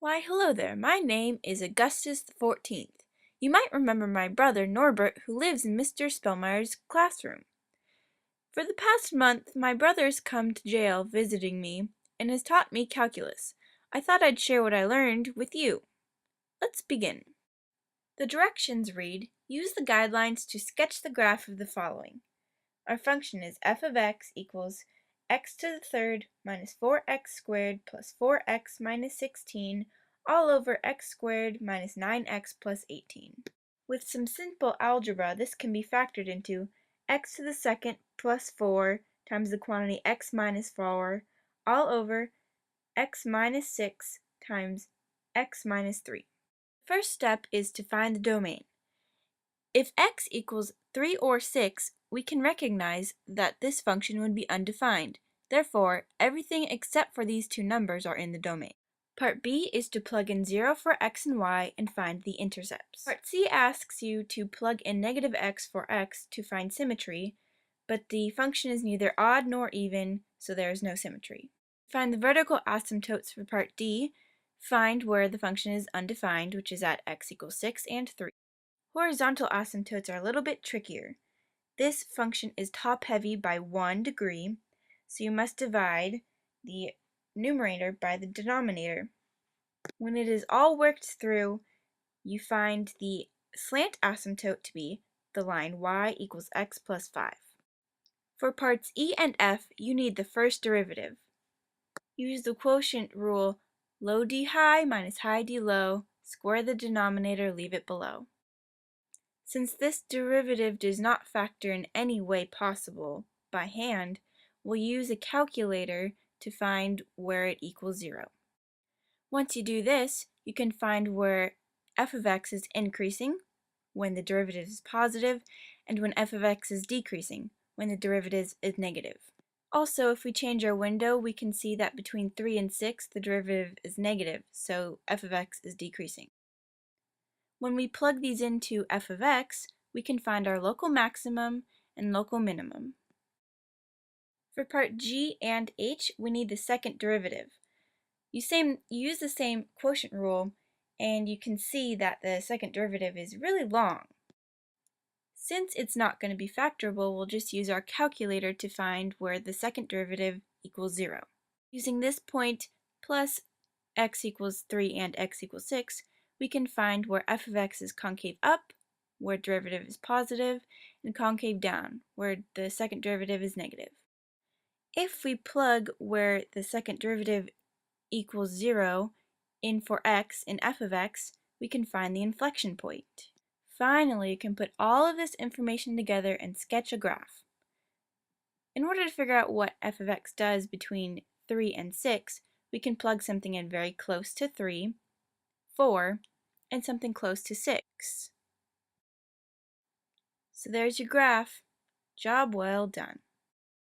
Why, hello there. My name is Augustus the 14th. You might remember my brother Norbert, who lives in Mr. Spellmeyer's classroom. For the past month, my brother's come to jail visiting me and has taught me calculus. I thought I'd share what I learned with you. Let's begin. The directions read, use the guidelines to sketch the graph of the following. Our function is f of x equals x to the third minus 4x squared plus 4x minus 16 all over x squared minus 9x plus 18. With some simple algebra, this can be factored into x to the second plus 4 times the quantity x minus 4 all over x minus 6 times x minus 3. First step is to find the domain. If x equals 3 or 6, we can recognize that this function would be undefined. Therefore, everything except for these two numbers are in the domain. Part B is to plug in 0 for x and y and find the intercepts. Part C asks you to plug in negative x for x to find symmetry, but the function is neither odd nor even, so there is no symmetry. Find the vertical asymptotes for part D. Find where the function is undefined, which is at x equals 6 and 3. Horizontal asymptotes are a little bit trickier. This function is top-heavy by 1 degree, so you must divide the numerator by the denominator. When it is all worked through, you find the slant asymptote to be the line y equals x plus 5. For parts E and F, you need the first derivative. Use the quotient rule, low d high minus high d low, square the denominator, leave it below. Since this derivative does not factor in any way possible by hand, we'll use a calculator to find where it equals 0. Once you do this, you can find where f of x is increasing when the derivative is positive, and when f of x is decreasing when the derivative is negative. Also, if we change our window, we can see that between 3 and 6 the derivative is negative, so f of x is decreasing. When we plug these into f of x, we can find our local maximum and local minimum. For part g and h, we need the second derivative. You use the same quotient rule, and you can see that the second derivative is really long. Since it's not going to be factorable, we'll just use our calculator to find where the second derivative equals 0. Using this point plus x equals 3 and x equals 6, we can find where f of x is concave up, where derivative is positive, and concave down, where the second derivative is negative. If we plug where the second derivative equals 0 in for x in f of x, we can find the inflection point. Finally, you can put all of this information together and sketch a graph. In order to figure out what f of x does between 3 and 6, we can plug something in very close to 3, 4, and something close to 6. So there's your graph. Job well done.